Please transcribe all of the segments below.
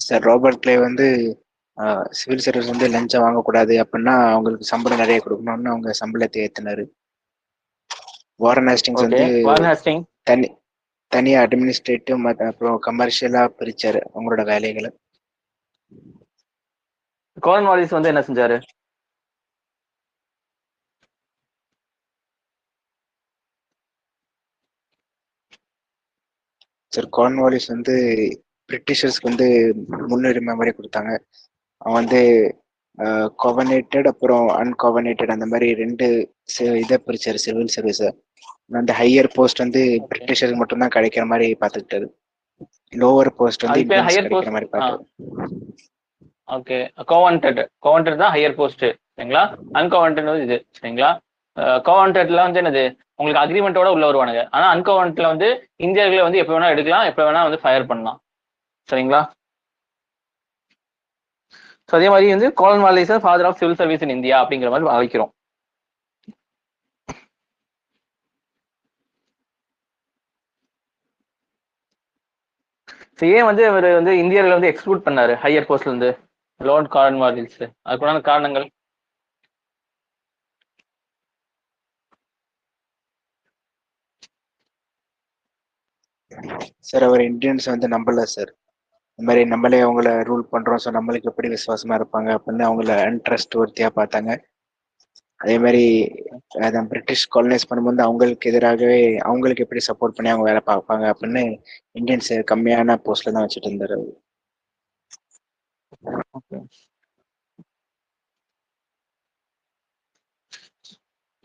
Sir Robert clay வந்து civil service வந்து லஞ்சம் வாங்கக்கூடாது அப்படின்னா அவங்களுக்கு சம்பளம் நிறைய கொடுக்கணும்னு அவங்க சம்பளத்தை ஏற்றினாரு. வாரன் ஹேஸ்டிங்ஸ் ஓகே வந்து வாரன் ஹேஸ்டிங் தனி தனியாக அட்மினிஸ்ட்ரேட்டிவ் அப்புறம் கமர்ஷியலாக பிரிச்சாரு அவங்களோட வேலைகளை. கார்ன்வாலிஸ் வந்து என்ன செஞ்சாரு? சார் கார்ன்வாலிஸ் வந்து பிரிட்டிஷர்ஸ்க்கு வந்து முன்னுரிமை மாதிரி கொடுத்தாங்க. அவன் வந்து கோவனேட்டட் அப்புறம் அன்கோவனேட்டட் அந்த மாதிரி ரெண்டு இதை பிரிச்சாரு சிவில் சர்வீஸை. அந்த ஹையர் போஸ்ட் வந்து பிரிட்டிஷருக்கு மட்டும்தான் கிடைக்கிற மாதிரி பார்த்துக்கிட்டாரு. லோவர் போஸ்ட் வந்து இந்தியன்ஸ் கிடைக்கிற மாதிரி பார்த்தாரு. ஓகே கோவன்டட் தான் ஹையர் போஸ்ட் சரிங்களா. அன்கோவன்டட் வந்து இது சரிங்களா. கோவன்டட்ல வந்து என்னது உங்களுக்கு அக்ரிமெண்டோட உள்ள வருவானுங்க. ஆனா அன்கோவன்ட்ல வந்து இந்தியர்களை வந்து எப்ப வேணா எடுக்கலாம், எப்ப வேணா வந்து ஃபயர் பண்ணலாம் சரிங்களா. ஸோ அதே மாதிரி வந்து Cornwallis father of civil service in India அப்படிங்கிற மாதிரி அழைக்கிறோம். ஏன் வந்து இவர் வந்து இந்தியர்களை வந்து எக்ஸ்க்ளூட் பண்ணாரு ஹையர் போஸ்ட்ல இருந்து லார்ட் கார்ன்வாலிஸ்? அதுக்குண்டான காரணங்கள் சார் அவர் இந்தியன்ஸ் வந்து நம்பல சார். இந்த மாதிரி நம்மளே அவங்கள ரூல் பண்றோம், ஸோ நம்மளுக்கு எப்படி விசுவாசமா இருப்பாங்க அப்படின்னு அவங்கள அன்ட்ரஸ்ட் ஒர்த்தியா பார்த்தாங்க. அதே மாதிரி அதான் பிரிட்டிஷ் காலனைஸ் பண்ணும்போது அவங்களுக்கு எதிராகவே அவங்களுக்கு எப்படி சப்போர்ட் பண்ணி அவங்க வேலை பார்ப்பாங்க அப்படின்னு இந்தியன்ஸ் கம்மியான போஸ்ட்ல தான் வச்சுட்டு இருந்தாரு.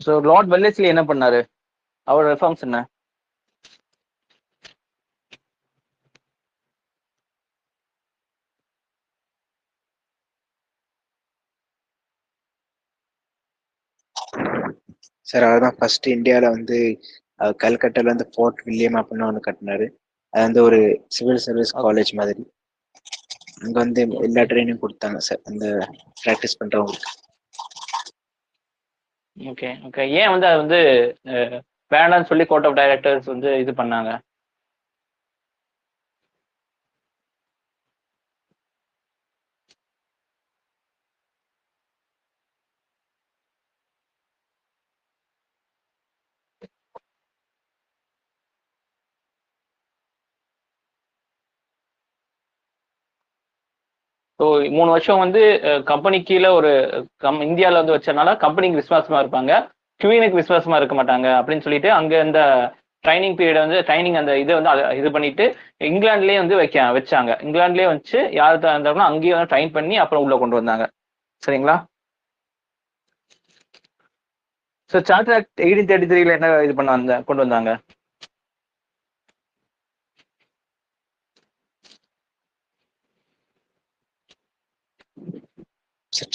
ஸோ லார்ட் வெல்லஸ்லி என்ன பண்ணாரு? அவர் ரெஃபார்ம்ஸ் என்ன? சார் அதுதான் ஃபர்ஸ்ட் இந்தியாவில் வந்து கல்கட்டால வந்து ஃபோர்ட் வில்லியம் அப்படின்னு ஒன்று கட்டினாரு. அது வந்து ஒரு சிவில் சர்வீஸ் காலேஜ் மாதிரி. அங்கே வந்து எல்லா ட்ரைனிங் கொடுத்தாங்க சார் அந்த ப்ராக்டிஸ் பண்ணுறவங்களுக்கு. Okay okay. ஏன் வந்து அது வந்து வேண்டாம்னு சொல்லி கோர்ட் ஆஃப் டைரக்டர்ஸ் வந்து இது பண்ணாங்க? ஸோ 3 வருஷம் வந்து கம்பெனி கீழே ஒரு இந்தியாவில் வந்து வச்சனால கம்பெனிக்கு விசுவாசமா இருப்பாங்க, குவீனுக்கு விசுவாசமா இருக்க மாட்டாங்க அப்படின்னு சொல்லிட்டு அங்கே இந்த ட்ரைனிங் பீரியட் வந்து ட்ரைனிங் அந்த இதை வந்து இது பண்ணிட்டு இங்கிலாந்துலேயே வந்து வச்சாங்க. இங்கிலாந்துலேயே வச்சு யார் இருந்தாங்கன்னா அங்கேயே வந்து ட்ரைன் பண்ணி அப்புறம் உள்ள கொண்டு வந்தாங்க சரிங்களா. ஸோ சார்ட்டர் ஆக்ட் 1833 என்ன இது கொண்டு வந்தாங்க?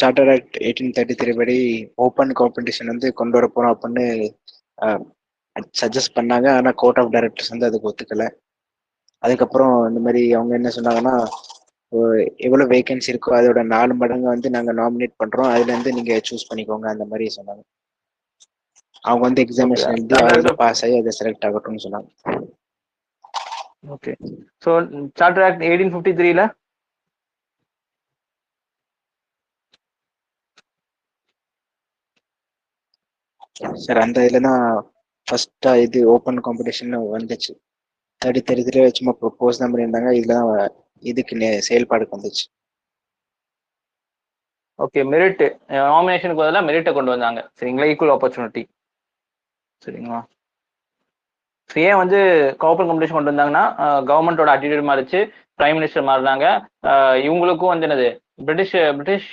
சார்ட்டர் ஆக்ட் 1833 படி ஓப்பன் காம்படிஷன் வந்து கொண்டு வர போறோம் அப்படின்னு சஜஸ்ட் பண்ணாங்க. ஆனால் கோர்ட் ஆஃப் டைரக்டர்ஸ் வந்து அதுக்கு ஒத்துக்கல. அதுக்கப்புறம் இந்த மாதிரி அவங்க என்ன சொன்னாங்கன்னா, எவ்வளோ வேகன்சி இருக்கோ அதோட 4 மடங்கு வந்து நாங்கள் நாமினேட் பண்றோம், அதுல இருந்து நீங்க சூஸ் பண்ணிக்கோங்க அந்த மாதிரி சொன்னாங்க. அவங்க வந்து எக்ஸாமினேஷன் எழுதி அதில் பாஸ் ஆகி அதை செலக்ட் ஆகட்டும்னு சொன்னாங்க. Okay. So charter act 1853 sir அந்த இதில் தான் ஃபர்ஸ்டா இது ஓப்பன் காம்படிஷன் வந்துச்சு. 33 சும்மா ப்ரொப்போஸ் தான் பண்ணியிருந்தாங்க. இதுல தான் இதுக்கு செயல்பாடுக்கு வந்துச்சு. ஓகே. மெரிட் நாமினேஷனுக்கு பதிலாக மெரிட்டை கொண்டு வந்தாங்க சரிங்களா. ஈக்குவல் ஆப்பர்ச்சுனிட்டி சரிங்களா. ஏன் வந்து ஓப்பன் காம்படிஷன் கொண்டு வந்தாங்கன்னா கவர்மெண்டோட அட்டிடியூட் மாறிச்சு, பிரைம் மினிஸ்டர் மாறினாங்க. இவங்களுக்கும் வந்து என்னது பிரிட்டிஷ்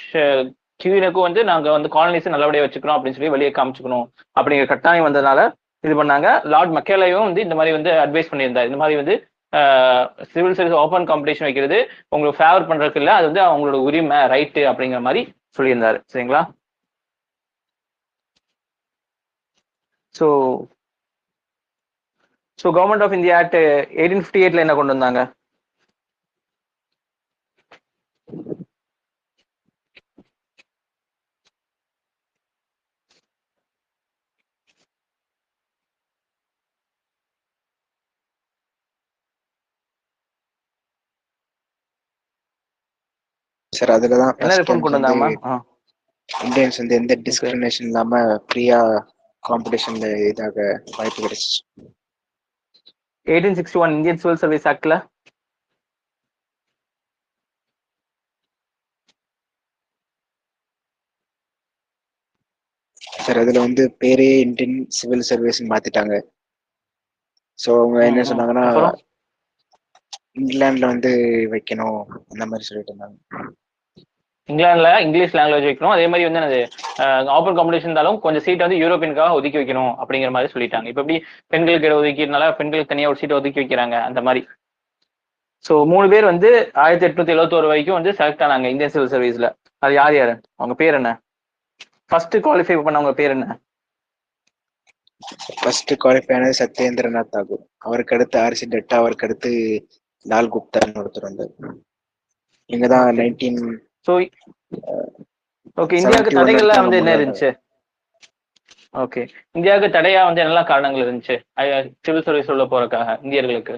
கியூனுக்கும் வந்து நாங்கள் வந்து காலனிஸை நல்லபடியாக வச்சுக்கிறோம் அப்படின்னு சொல்லி வெளியே காமிச்சுக்கணும் அப்படிங்கிற கட்டாயம் வந்ததுனால இது பண்ணாங்க. லார்ட் மெக்கேலேயும் வந்து இந்த மாதிரி வந்து அட்வைஸ் பண்ணியிருந்தார். இந்த மாதிரி வந்து சிவில் சர்வீஸ் ஓப்பன் காம்படிஷன் வைக்கிறது உங்களுக்கு ஃபேவர் பண்றதுக்கு இல்லை, அது வந்து அவங்களோட உரிமை ரைட்டு அப்படிங்கிற மாதிரி சொல்லியிருந்தாரு சரிங்களா. So government of India act 1858 என்ன கொண்டு வந்தாங்க? சார் அதுலதான் என்ன ஃபர்ஸ்ட் ரிஃபார்ம் டைம்ஸ் கொண்டு வந்து வந்தாங்கம்மா? இந்தியன்ஸ் வந்து எந்த ஓகே. டிஸ்கிரிமினேஷன் இல்லாம ஃப்ரீயா காம்படிஷன்ல இதாக வாய்ப்பு கிடைச்சிச்சு. 1861 இந்தியன் சிவில் சர்வீஸ் ஆக்ட்ல சார் அதுல வந்து பேரே இந்தியன் சிவில் சர்வீஸ் மாத்திட்டாங்க. ஸோ அவங்க என்ன சொன்னாங்கன்னா அப்புறம் இங்கிலாந்துல வந்து வைக்கணும் அந்த மாதிரி சொல்லிட்டு இருந்தாங்க. இங்கிலாந்துல இங்கிலீஷ் லாங்குவேஜ் வைக்கணும், அதே மாதிரி வந்து என்னது ஓப்பன் காம்படிஷன் இருந்தாலும் கொஞ்சம் சீட் வந்து யூரோப்பியனுக்காக ஒதுக்கி வைக்கணும் அப்படிங்கிற மாதிரி சொல்லிட்டாங்க. இப்போ எப்படி பெண்களுக்கு இடம் ஒதுக்கிறதுனால பெண்களுக்கு தனியாக ஒரு சீட்டை ஒதுக்கி வைக்கிறாங்க அந்த மாதிரி. ஸோ 3 பேர் வந்து 1871 வரைக்கும் வந்து செலக்ட் ஆனாங்க இந்தியன் சிவில் சர்வீஸ்ல. அது யார் யாரு, அவங்க பேர் என்ன, ஃபர்ஸ்ட் குவாலிஃபை பண்ணவங்க பேர் என்ன? ஃபர்ஸ்ட் குவாலிஃபை ஆனது சத்யேந்திரநாத் தாகூர், அவருக்கு அடுத்து ஆர்சி டெட்டா, அவருக்கு அடுத்து லால் குப்தான்னு ஒருத்தர் வந்து. இங்கதான் 19 ஸோ ஓகே, இந்தியாவுக்கு தடைகள்லாம் வந்து என்ன இருந்துச்சு? ஓகே, இந்தியாவுக்கு தடையா வந்து என்னெல்லாம் காரணங்கள் இருந்துச்சு சிவில் சர்வீஸ் உள்ள போறதுக்காக இந்தியர்களுக்கு?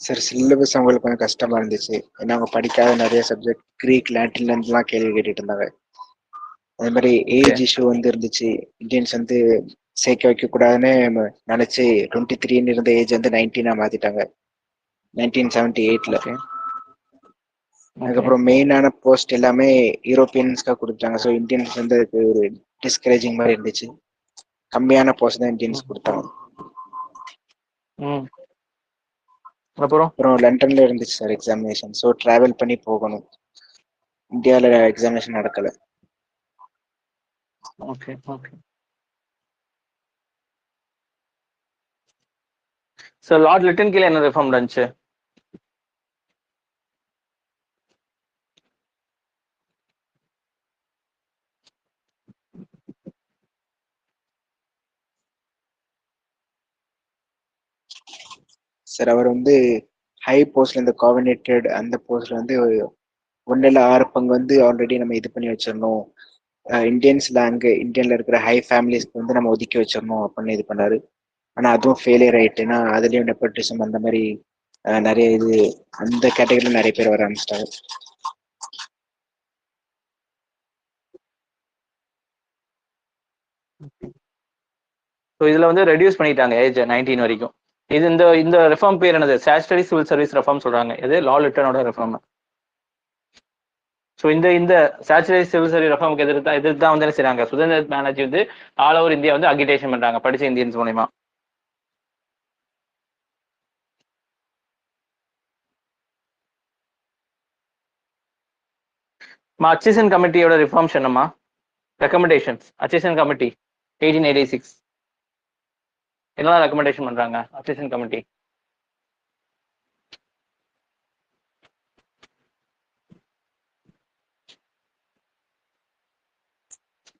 சார் சிலபஸ் அவங்களுக்கு கொஞ்சம் கஷ்டமா இருந்துச்சு. ஏன்னா அவங்க படிக்காத நிறைய சப்ஜெக்ட் கிரீக் லாட்டின்ல இருந்துலாம் கேள்வி கேட்டுட்டு இருந்தாங்க. அதே மாதிரி ஏஜ் இஷ்யூ வந்து இருந்துச்சு. இந்தியன்ஸ் வந்து சேர்க்க வைக்க கூடாதுன்னு நினைச்சு 23 இருந்த ஏஜ் வந்து 19 மாத்திட்டாங்க 1978ல. அதுக்கப்புறம் மெயினான போஸ்ட் எல்லாமே யூரோப்பியன்ஸ்க்காக கொடுத்தாங்க. ஸோ இந்தியன்ஸ் வந்து அதுக்கு ஒரு டிஸ்கரேஜிங் மாதிரி இருந்துச்சு. கம்மியான போஸ்ட் தான் இந்தியன்ஸ் கொடுத்தாங்க. அப்புறம் லண்டன்ல இருந்துச்சு சார் எக்ஸாமினேஷன். ஸோ டிராவல் பண்ணி போகணும். இந்தியாவில் எக்ஸாமினேஷன் நடக்கல. Okay okay. So Lord Lytton கீழே என்ன ரிஃபார்ம் இருந்துச்சு? சார் அவர் வந்து ஹை போஸ்ட்ல இந்த கோஆர்டினேட்டட் அந்த போஸ்ட்ல வந்து 1/6 பங்கு வந்து ஆல்ரெடி நம்ம இது பண்ணி வச்சிடணும். இந்தியன்ஸ்ல அங்கே இந்தியன்ல இருக்கிற ஹை ஃபேமிலிஸ்க்கு வந்து நம்ம ஒதுக்கி வச்சிடணும் அப்படின்னு இது பண்ணாரு. ஆனா அதுவும் ஃபெயிலியர் ஆயிட்டு. ஏன்னா அதுலயும் நெப்போட்டிசம் அந்த மாதிரி நிறைய இது அந்த கேட்டகரியில நிறைய பேர் வர ஆரம்பிச்சிட்டாங்க. ஸோ இதுல வந்து ரெடியூஸ் பண்ணிட்டாங்க ஏஜ் 19 வரைக்கும். இது இந்த இந்த ரெஃபார்ம் பேர் என்னது? ஸ்டாச்சுட்டரி சிவில் சர்வீஸ் ரெஃபார்ம் சொல்றாங்க. இது லார்ட் லிட்டனோட ரெஃபார்ம். ஸோ இந்த ஸ்டாச்சுட்டரி சிவில் சர்வீஸ் ரெஃபார்முக்கு எதிர்த்து தான் வந்து என்ன செய்றாங்க, சுதந்திர பானர்ஜி வந்து ஆல் ஓவர் இந்தியா வந்து அகிடேஷன் பண்றாங்க படிச்ச இந்தியன்ஸ் மூலமா. அச்சிசன் கமிட்டியோட ரிஃபார்ம்ஸ் என்னமா ரெக்கமெண்டேஷன்ஸ்? அச்சிசன் கமிட்டி 1886 என்னெல்லாம் ரெக்கமெண்டேஷன் பண்றாங்க அச்சிசன் கமிட்டி?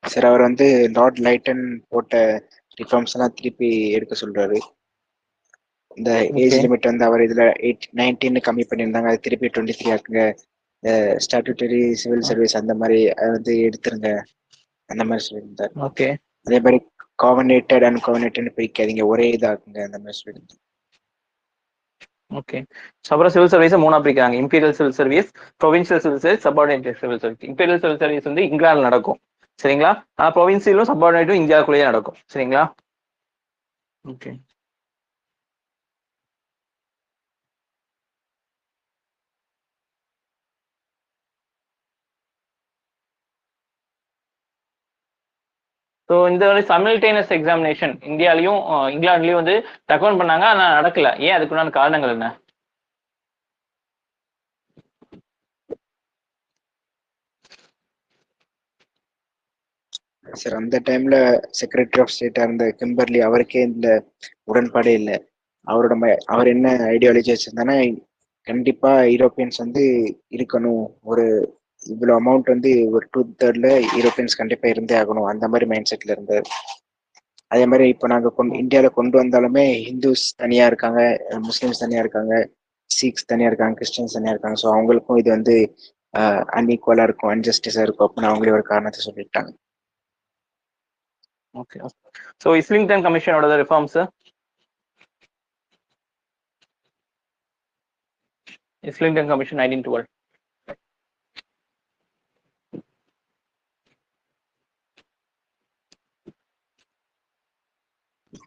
சார் அவர் வந்து லார்ட் லைட்டன் போட்ட ரிஃபார்ம்ஸ் எல்லாம் திருப்பி எடுக்க சொல்றாரு. இந்த ஏஜ் லிமிட் வந்து அவர் இதுல 19 கம்மி பண்ணியிருந்தாங்க, அது திருப்பி 23 ஆக்குங்க. ஸ்டாட்யூட்டரி சிவில் சர்வீஸ் அந்த மாதிரி அதை வந்து எடுத்துருங்க அந்த மாதிரி சொல்லியிருந்தாரு. ஓகே. அதே மாதிரி கோவர்னேட்டட் அண்ட் கோவர்னேட்டட் பிரிக்காதீங்க, ஒரே இதாக்குங்க அந்த மாதிரி சொல்லியிருந்தாரு. ஓகே. அப்புறம் சிவில் சர்வீஸ் 3 பிரிக்கிறாங்க: imperial civil service, provincial civil service, subordinate civil service. Imperial civil service வந்து இங்கிலாந்துல நடக்கும், சரிங்களா? ப்ரொவின்சியலும் சப்பார்டினேட்டும் இந்தியாவுக்குள்ளேயே நடக்கும், சரிங்களா? ஓகே. ஸோ இந்த சைமல்டேனியஸ் எக்ஸாமினேஷன் இந்தியாலையும் இங்கிலாந்துலயும் வந்து ரெக்கமெண்ட் பண்ணாங்க, ஆனா நடக்கல. ஏன்? அதுக்குண்டான காரணங்கள் என்ன? சார் அந்த டைம்ல செக்ரட்டரி ஆஃப் ஸ்டேட்டா இருந்த கிம்பர்லி அவருக்கே இந்த உடன்பாடே இல்லை. அவர் என்ன ஐடியாலஜி வச்சிருந்தானா, கண்டிப்பா யூரோப்பியன்ஸ் வந்து இருக்கணும், ஒரு இவ்வளவு அமௌண்ட் வந்து ஒரு 2/3 யூரோப்பியன்ஸ் கண்டிப்பா இருந்தே ஆகணும் அந்த மாதிரி மைண்ட் செட்ல இருந்தார். அதே மாதிரி இப்போ நாங்க இந்தியாவில கொண்டு வந்தாலுமே ஹிந்துஸ் தனியா இருக்காங்க, முஸ்லிம்ஸ் தனியா இருக்காங்க, சீக்ஸ் தனியா இருக்காங்க, கிறிஸ்டியன்ஸ் தனியா இருக்காங்க. ஸோ அவங்களுக்கும் இது வந்து அன்இக்குவலா இருக்கும், அன்ஜஸ்டிஸா இருக்கும் அப்படின்னு அவங்களே ஒரு காரணத்தை சொல்லிட்டாங்க. ஓகே. ஸோ இஸ்லிங்டன் கமிஷனோட ரிஃபார்ம்ஸ் இஸ்லிங்டன் கமிஷன் 1912.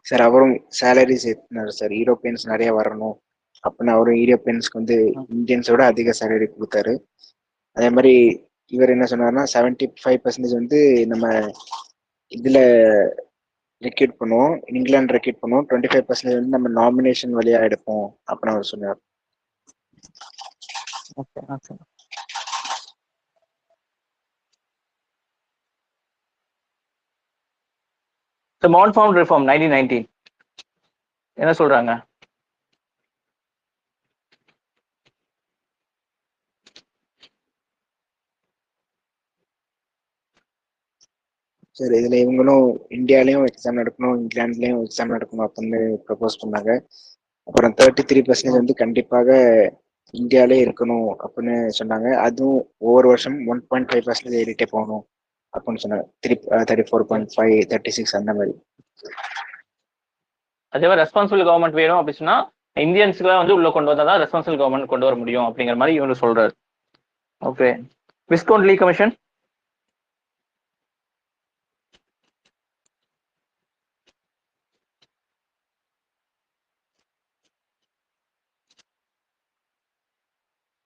சார் அவரும் சேலரிஸ் ஏற்றினார் சார், யூரோப்பியன்ஸ் நிறைய வரணும் அப்படின்னு அவரும் யூரோப்பியன்ஸ்க்கு வந்து இந்தியன்ஸோட அதிக சேலரி கொடுத்தாரு. அதே மாதிரி இவர் என்ன சொன்னார்னா 75% வந்து நம்ம இதுல ரெக்யூட் பண்ணுவோம், இங்கிலாந்து ரெக்யூட் பண்ணுவோம், 25% வந்து நம்ம நாமினேஷன் வழியா எடுப்போம் அப்படின்னு அவர் சொன்னார். Okay okay. So mount reform 1919 என்ன சொல்றாங்க? சார் இதுல இவங்களும் இந்தியாலயும் எக்ஸாம் நடக்கணும், இங்கிலாந்துலயும் எக்ஸாம் நடக்கணும் அப்படின்னு ப்ரப்போஸ் பண்ணாங்க. அப்புறம் 33% வந்து கண்டிப்பாக இந்தியாலே இருக்கணும் அப்படின்னு சொன்னாங்க. அதுவும் ஒவ்வொரு வருஷம் 1.5% ஏறிட்டே போகணும் அப்படின்னு சொன்னாங்க. 34.5, 36 அந்த மாதிரி. அதே மாதிரி ரெஸ்பான்சிபிள் கவர்மெண்ட் வேணும் அப்படின்னு சொன்னா இந்தியன்ஸ்க்குலாம் வந்து உள்ள கொண்டு வந்தால் தான் ரெஸ்பான்சிபிள் கவர்மெண்ட் கொண்டு வர முடியும் அப்படிங்கிற மாதிரி இவங்க சொல்றாரு. ஓகே. விஸ்கவுண்ட் லீ கமிஷன்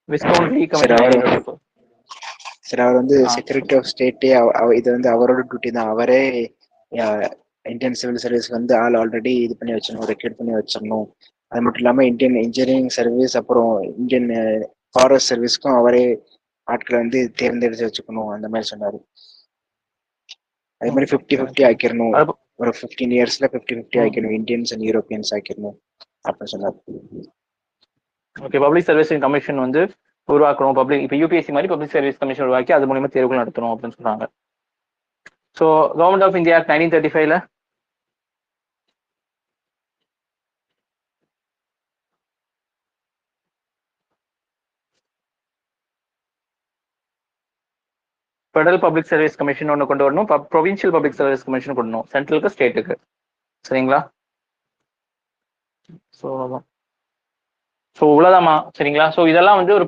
விஸ்கவுண்ட் லீ கமிஷன் 1924. சார் அவர் வந்து செக்ரட்டரி ஆஃப் ஸ்டேட்டே இது வந்து அவரோட டியூட்டி தான். அவரே இந்தியன் சிவில் சர்வீஸ் வந்து ஆள் ஆல்ரெடி இது பண்ணி வச்சிடணும், ரெக்ரூட் பண்ணி வச்சிடணும். அது மட்டும் இல்லாமல் இந்தியன் இன்ஜினியரிங் சர்வீஸ் அப்புறம் இந்தியன் ஃபாரஸ்ட் சர்வீஸ்க்கும் அவரே ஆட்களை வந்து தேர்ந்தெடுத்து வச்சுக்கணும் அந்த மாதிரி சொன்னாரு. அதே மாதிரி 50-50 ஆக்கிடணும், ஒரு 15 இயர்ஸ்ல 50-50 ஆக்கிடணும், இந்தியன்ஸ் அண்ட் யூரோப்பியன்ஸ் ஆக்கிடணும் அப்படின்னு சொன்னார். ஓகே. பப்ளிக் சர்வீஸ் கமிஷன் வந்து உருவாக்கணும், பப்ளிக் இப்போ யூபிஎஸ்சி மாதிரி பப்ளிக் சர்வீஸ் கமிஷன் உருவாக்கி அது மூலியமா தேர்வுகள் நடத்தணும் அப்படின்னு சொல்றாங்க. ஸோ கவர்மெண்ட் ஆஃப் இந்தியா 1935ல ஃபெடரல் பப்ளிக் சர்வீஸ் கமிஷன் ஒன்று கொண்டு வரணும், ப்ரொவின்ஷியல் பப்ளிக் சர்வீஸ் கமிஷன் கொண்டு வரணும், சென்ட்ரலுக்கு ஸ்டேட்டுக்கு. சரிங்களா? ஸோ இவ்வளோதாம்மா. சரிங்களா? ஸோ இதெல்லாம் வந்து ஒரு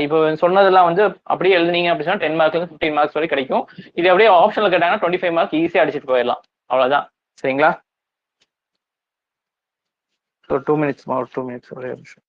இப்போ சொன்னதெல்லாம் வந்து அப்படியே எழுதுனீங்க அப்படின்னா 10 மார்க்ல 15 மார்க்ஸ் வரை கிடைக்கும். இது அப்படியே ஆப்ஷனில் கேட்டாங்கன்னா 25 மார்க் ஈஸியாக அடிச்சுட்டு போயிடலாம். அவ்வளோதான். சரிங்களா? ஸோ 2 மினிட்ஸ் ஒரு 2 மினிட்ஸ் ஒரே நிமிஷம்.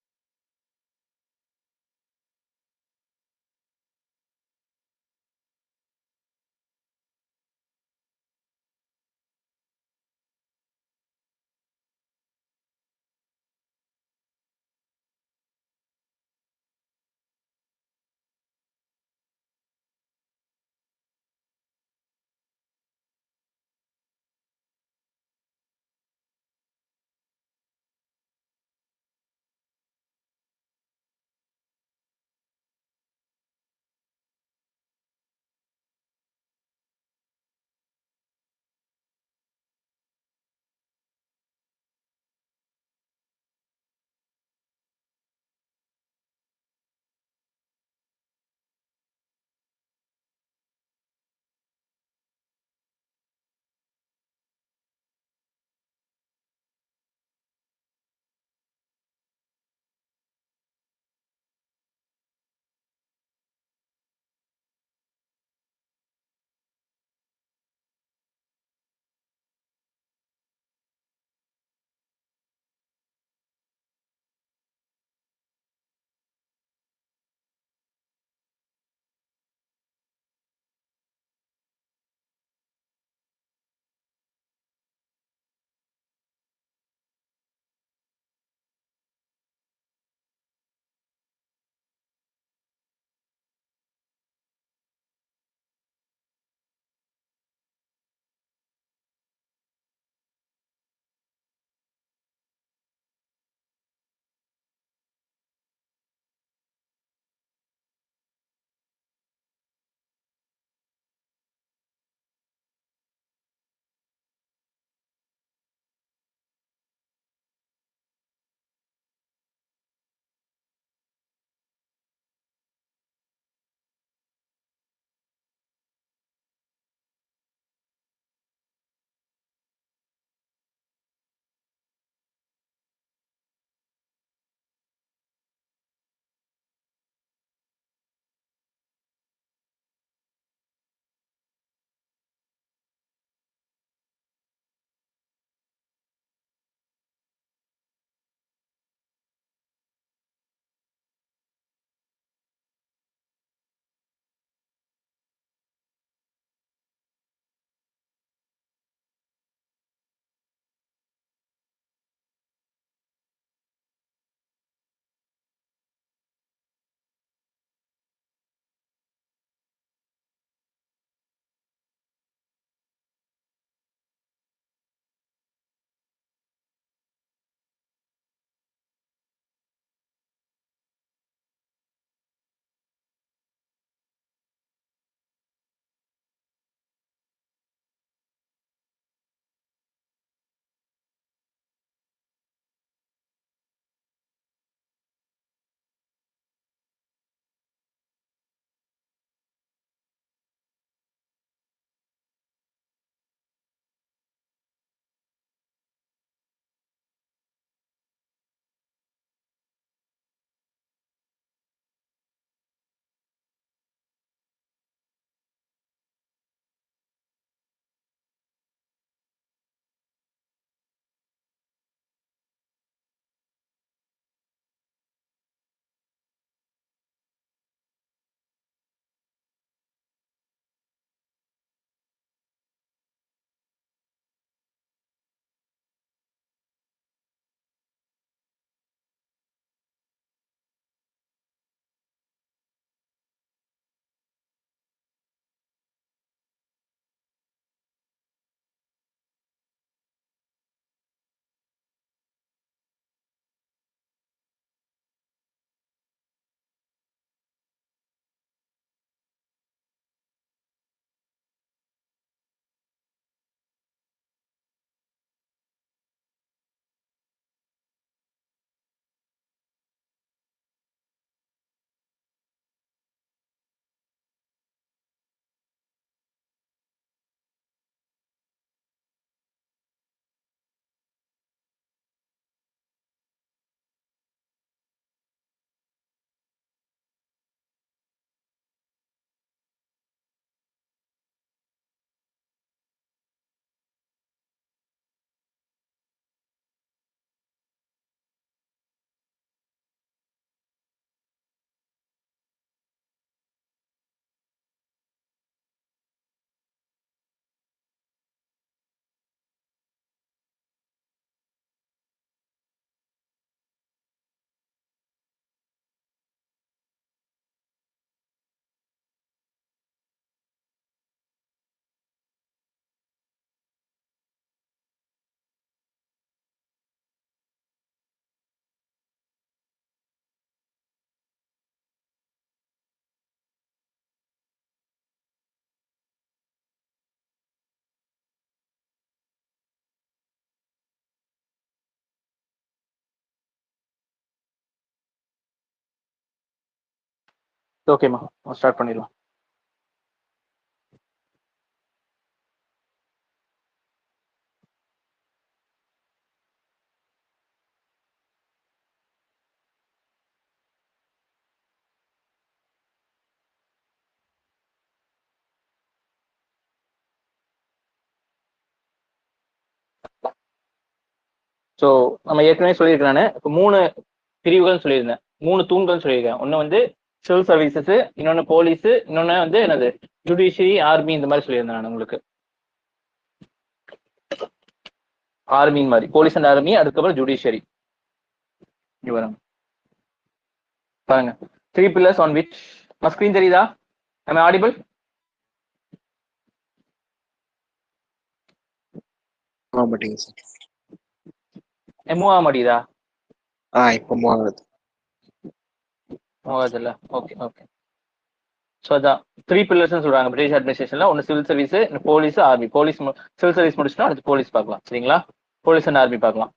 ஓகேம்மா, ஸ்டார்ட் பண்ணிடலாம். ஸோ நம்ம ஏற்கனவே சொல்லியிருக்கேன், நான் இப்போ 3 பிரிவுகள் சொல்லியிருந்தேன், 3 தூண்கள் சொல்லியிருக்கேன். ஒன்று வந்து சிவில் சர்வீசஸ், இன்னொன்று போலீஸ், இன்னொன்று வந்து என்னது ஜுடிஷியரி, ஆர்மி, இந்த மாதிரி சொல்லியிருந்தேன் நான் உங்களுக்கு. ஆர்மின் மாதிரி போலீஸ் அண்ட் ஆர்மி, அதுக்கப்புறம் ஜுடிஷியரி. வரும் பாருங்க, 3 pillars on which ஸ்கிரீன் தெரியுதா? am I audible? மாட்டேங்க சார். மூவ் ஆக மாட்டேங்குதா? இப்போ மூவ் ஆகுது. மூவ் ஆகுதுல்ல? Okay okay. ஸோ அதான் 3 pillars சொல்றாங்க பிரிட்டிஷ் அட்மினிஸ்ட்ரேஷன்ல. ஒன்று civil service, police, army. Police civil service முடிச்சுட்டா அடுத்து போலீஸ் பார்க்கலாம், சரிங்களா? போலீஸ் அண்ட் ஆர்மி பார்க்கலாம்.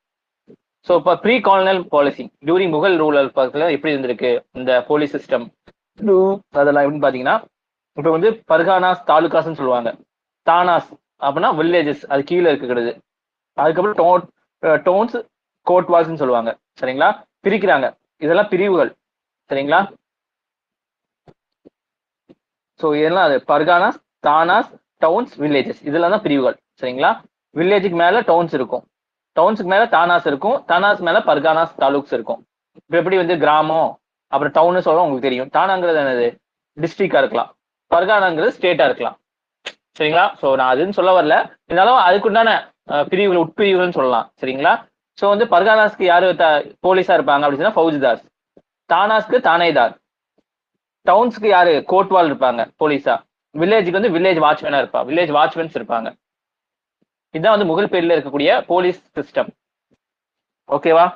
ஸோ இப்போ pre colonial policy during Mughal rural பார்க்கல எப்படி இருந்திருக்கு இந்த போலீஸ் சிஸ்டம் அதெல்லாம் எப்படின்னு பார்த்தீங்கன்னா, இப்போ வந்து பர்கானாஸ், தாலுகாஸ்ன்னு சொல்லுவாங்க. தானாஸ் அப்படின்னா வில்லேஜஸ், அது கீழே இருக்கிறது. அதுக்கப்புறம் டவுன்ஸ், கோட்வால்ஸ்ன்னு சொல்லுவாங்க, சரிங்களா? பிரிக்கிறாங்க, இதெல்லாம் பிரிவுகள், சரிங்களா? ஸோ இதெல்லாம் அது பர்கானாஸ், தானாஸ், டவுன்ஸ், வில்லேஜஸ், இதெல்லாம் தான் பிரிவுகள், சரிங்களா? வில்லேஜுக்கு மேல டவுன்ஸ் இருக்கும், டவுன்ஸுக்கு மேல தானாஸ் இருக்கும், தானாஸ் மேல பர்கானாஸ், தாலுக்ஸ் இருக்கும். இப்போ எப்படி வந்து கிராமம் அப்புறம் டவுன்னு சொல்ல உங்களுக்கு தெரியும். தானாங்கிறது என்னது? டிஸ்ட்ரிக்டா இருக்கலாம், பர்கானாங்கிறது ஸ்டேட்டா இருக்கலாம், சரிங்களா? ஸோ நான் அதுன்னு சொல்ல வரல, இருந்தாலும் அதுக்குண்டான பிரிவுகள், உட்பிரிவுகள்னு சொல்லலாம், சரிங்களா? ஸோ வந்து பர்கானாஸ்க்கு யாரு போலீஸா இருப்பாங்க அப்படின்னா ஃபௌஜிதார், தானாஸ்க்கு தானேதார், டவுன்ஸ்க்கு யாரு கோட்வால் இருப்பாங்க போலீஸா, வில்லேஜுக்கு வந்து வில்லேஜ் வாட்ச்மேனா இருப்பா, வில்லேஜ் வாட்ச்மேன்ஸ் இருப்பாங்க. இதுதான் வந்து முகல் பேர்ல இருக்கக்கூடிய போலீஸ் சிஸ்டம், ஓகேவா?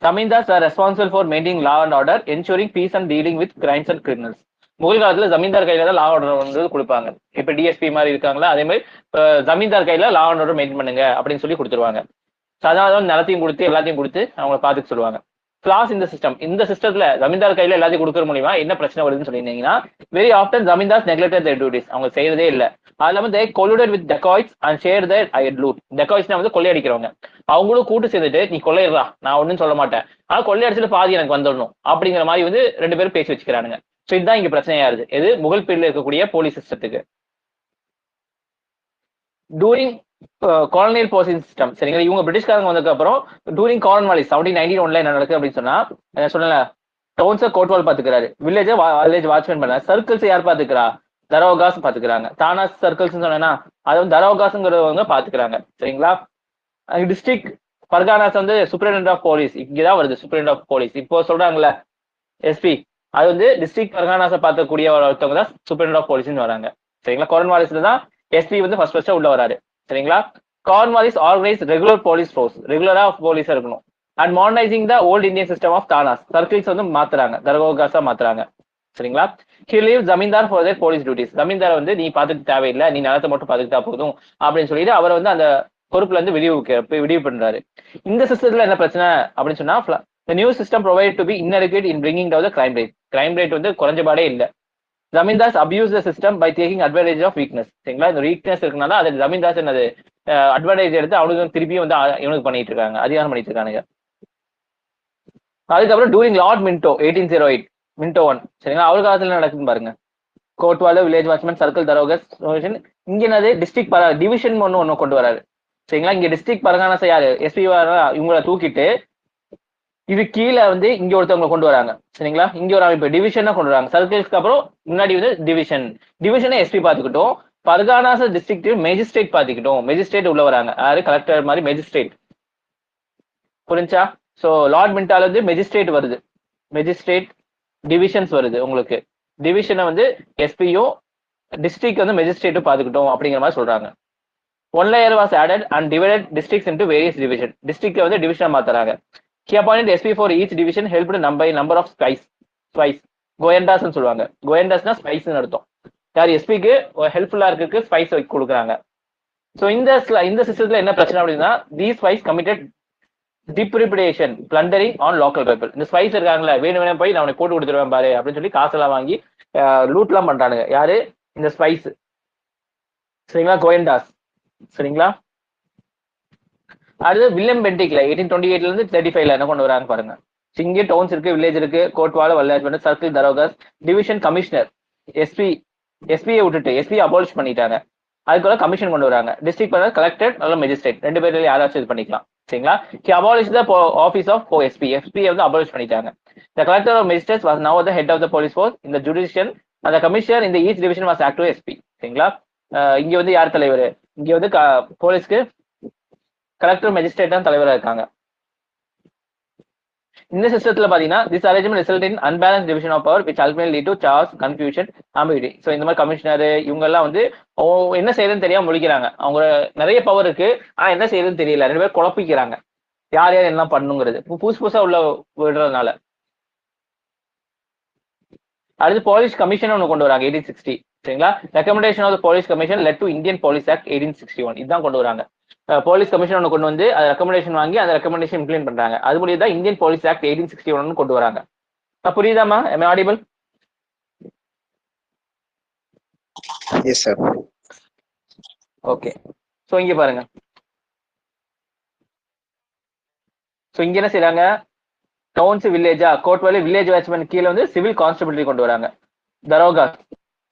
Zamindars are responsible for maintaining law and order, ensuring peace and dealing with crimes and criminals. Mughal காலத்துல ஜமீன்தார் கையில தான் லா ஆர்டர் வந்து கொடுப்பாங்க. இப்ப டிஎஸ்பி மாதிரி இருக்காங்களா, அதே மாதிரி ஜமீன்தார் கையில லா அண்ட் ஆர்டர் மெயின்டைன் பண்ணுங்க அப்படின்னு சொல்லி கொடுத்துருவாங்க. சாதாரண நிலத்தையும் கொடுத்து எல்லாத்தையும் கொடுத்து அவங்களை பார்த்துக்க சொல்லுவாங்க. கிளாஸ் இந்த சிஸ்டம், இந்த சிஸ்டத்துல ஜமீன்தார் கையில எல்லாத்தையும் கொடுக்கற மூலியமா என்ன பிரச்சனை வருதுன்னு சொல்லியிருந்தீங்கன்னா, very often zamindars neglected their duties, அவங்க செய்யறதே இல்லை. அது இல்லாம they colluded with dacoits and share their aid loot. டெகாய்ஸ்னா வந்து கொள்ளையடிக்கிறவங்க, அவங்களும் கூட்டு சேர்ந்துட்டு நீ கொள்ளையறா, நான் ஒன்னும் சொல்ல மாட்டேன், ஆனா கொள்ளையடிச்சுட்டு பாதி எனக்கு வந்துடணும் அப்படிங்கிற மாதிரி வந்து 2 பேரும் பேசி வச்சுக்கிறானுங்க. ஸோ இதுதான் இங்க பிரச்சனையாருது, எது முகல் பீரியட்ல இருக்கக்கூடிய போலீஸ் சிஸ்டத்துக்கு. டூரிங் காலனியல் போலீசிங் சிஸ்டம், சரிங்களா? இவங்க பிரிட்டிஷ்காரங்க வந்ததுக்கு அப்புறம் டூரிங் காலன்வாலிஸ் 1791 என்ன நடக்குது அப்படின்னு சொன்னா, சொன்னல டவுன்ஸை கோட்வால் பாத்துக்கிறாரு, வில்லேஜ் வாட்ச்மேன் பண்ண, சர்க்கிள்ஸ் யார் பாத்துக்கிறா? தரோகாஸ் பாத்துக்கிறாங்க. தானாஸ் சர்க்கிள்ஸ் சொன்னா அது வந்து தரோகாஸ்ங்கிறவங்க பாத்துக்கிறாங்க, சரிங்களா? டிஸ்ட்ரிக்ட் பர்கானாஸ் வந்து சூப்பரிண்டென்ட் ஆஃப் போலீஸ், இங்கதான் வருது சூப்பரிண்டென்ட் ஆஃப் போலீஸ். இப்போ சொல்றாங்கல்ல எஸ்பி, அது வந்து டிஸ்ட்ரிக்ட் பர்கானாஸை பார்க்கக்கூடிய ஒருத்தவங்க தான் சூப்பரிண்டென்ட் ஆஃப் போலீஸ்னு வராங்க, சரிங்களா? கார்ன்வாலிஸ்ல தான் எஸ்பி வந்து ஃபர்ஸ்ட் உள்ள வராரு, சரிங்களா? Cornwallis organise regular police force, ரெகுலரா போலீஸா இருக்கணும். And modernising the old Indian system of thanas, circles வந்து மாத்துறாங்க, தர்கோகாஸா மாத்துறாங்க, சரிங்களா? He leave zamindar for their police duties, zamindar வந்து நீ பார்த்துட்டு தேவையில்லை, நீ நிலத்தை மட்டும் பார்த்துக்கிட்டா போதும் அப்படின்னு சொல்லிட்டு அவரை வந்து அந்த பொறுப்புல இருந்து விடிவு பண்றாரு. இந்த சிஸ்டத்துல என்ன பிரச்சனை அப்படின்னு சொன்னா, the new system provided to be inadequate in bringing down the crime rate. crime rate வந்து குறைஞ்சபாடே இல்லை. Zamindars abuse the system by taking advantage of weakness, சரிங்களா? இந்த வீக்னஸ் இருக்குனால அது ஜமீன்தாஸ் என்னது அட்வான்டேஜ் எடுத்து அவனுக்கு திருப்பியும் வந்து இவனுக்கு பண்ணிட்டு இருக்காங்க, அதிகாரம் பண்ணிட்டு இருக்கானுங்க. அதுக்கப்புறம் டூரிங் லார்ட் மின்டோ 1808 மின்டோ 1, சரிங்களா? அவர் காலத்துல என்ன நடக்குதுன்னு பாருங்க. கோட்வால வில்லேஜ் வாட்ச்மேன், சர்க்கிள், தரோகஸ், இங்க என்னது டிஸ்ட்ரிக்ட் டிவிஷன் ஒன்னு கொண்டு வராரு, சரிங்களா? இங்க டிஸ்ட்ரிக்ட் பரகானாஸ் யாரு? எஸ்பி இவங்களை தூக்கிட்டு இது கீழே வந்து இங்க ஒருத்தவங்க கொண்டு வராங்க, சரிங்களா? இங்க ஒரு அமைப்பு டிவிஷனா கொண்டு வராங்க. சர்க்கிள்ஸ்க்கு அப்புறம் முன்னாடி வந்து டிவிஷனை எஸ்பி பாத்துக்கிட்டோம், பர்கானாஸ் டிஸ்ட்ரிக்ட் மேஜிஸ்ட்ரேட் பாத்துக்கிட்டோம். மேஜிஸ்ட்ரேட் உள்ள வராங்க, யாரு? கலெக்டர் மாதிரி மேஜிஸ்ட்ரேட், புரிஞ்சா? சோ லார்ட் மின்டால வந்து மேஜிஸ்ட்ரேட் வருது, மேஜிஸ்ட்ரேட் டிவிஷன்ஸ் வருது. உங்களுக்கு டிவிஷனை வந்து எஸ்பியும் டிஸ்ட்ரிக்ட் வந்து மேஜிஸ்ட்ரேட்டும் பாத்துக்கிட்டோம் அப்படிங்கிற மாதிரி சொல்றாங்க. 1 layer was added and divided districts into various division. district வந்து டிவிஷனா மாத்துறாங்க. He appointed SP for each division helped number of spies. goyendas னு சொல்லுவாங்க. goyendasனா spies னு அர்த்தம். யார்? எஸ்பிக்கு ஹெல்ப்ஃபுல்லா இருக்கு ஸ்பைஸ் கொடுக்குறாங்க. ஸோ இந்த சிஸ்டத்துல என்ன பிரச்சனை அப்படின்னா, these spies committed depredation plundering on local people. இந்த ஸ்பைஸ் இருக்காங்களா, வேணும் போய் நான் உனக்கு போட்டு கொடுத்துருவேன் பாரு அப்படின்னு சொல்லி காசெல்லாம் வாங்கி லூட்லாம் பண்றானுங்க. யாரு? இந்த ஸ்பைஸ். சரிங்களா, கோயண்டாஸ். சரிங்களா. அடுத்து வில்லியம் பென்டிக்ல 1828 இருந்து 35 என்ன கொண்டு வராங்க பாருங்க. இங்கே டவுன்ஸ் இருக்கு, வில்லேஜ் இருக்கு, கோட்வால வல்லாஜ் சர்க்கிள் தரோகஸ் டிவிஷன் கமிஷனர் எஸ்பியை விட்டுட்டு எஸ்பி அபாலிஷ் பண்ணிட்டாங்க. அதுக்குள்ள கமிஷன் கொண்டு வராங்க. டிஸ்ட்ரிக்ட் பண்ண கலெக்டர் அல்ல மெஜிஸ்ட்ரேட், ரெண்டு பேர்ல யாராச்சும் இது பண்ணிக்கலாம். சரிங்களா. அபாலிஷ் த ஆஃபீஸ் ஆஃப் எஸ்பியை வந்து அபாலிஷ் பண்ணிட்டாங்க. The collector of magistrate was now the head of the police force இந்த ஜுடிஷியல். அந்த கமிஷனர் இந்த each division was active SP. சரிங்களா. இங்க வந்து யார் தலைவர்? இங்க வந்து போலீஸ்க்கு கலெக்டர் மெஜிஸ்ட்ரேட் தான் தலைவராக இருக்காங்க. இந்த சிஸ்டத்துல பாத்தீங்கன்னா this arrangement result in unbalance division of power which ultimately lead to சார்ஸ் கன்ஃபியூஷன் ஆம்பிகிட்டி. ஸோ இந்த மாதிரி கமிஷனர் இவங்க எல்லாம் வந்து என்ன செய்யறதுன்னு தெரியாம முழிக்கிறாங்க. அவங்க நிறைய பவர் இருக்கு, ஆனா என்ன செய்யறதுன்னு தெரியல. ரெண்டு பேரும் குழப்பிக்கிறாங்க யார் யார் என்ன பண்ணுங்கிறது புதுசா உள்ள விடுறதுனால. அடுத்து போலீஸ் கமிஷன் ஒன்று கொண்டு வராங்க 1860. சரிங்களா. Recommendation of police commission led to Indian police act 1861. இதுதான் கொண்டு வராங்க. போலீஸ் கமிஷன் ஒன்று கொண்டு வந்து அதை ரெக்கமெண்டேஷன் வாங்கி அந்த ரெக்கமெண்டேஷன் இம்ப்ளிமெண்ட் பண்றாங்க. அது மூலியம் தான் இந்தியன் போலீஸ் ஆக்ட் 1861 கொண்டு வராங்க. புரியுதாமா? am I audible? Yes sir. Okay. So இங்க பாருங்க. ஸோ இங்க என்ன செய்யறாங்க? டவுன்ஸ் வில்லேஜா கோட்வாலி வில்லேஜ் வாட்ச்மேன் கீழே வந்து சிவில் கான்ஸ்டபிலிட்டி கொண்டு வராங்க. தரோகா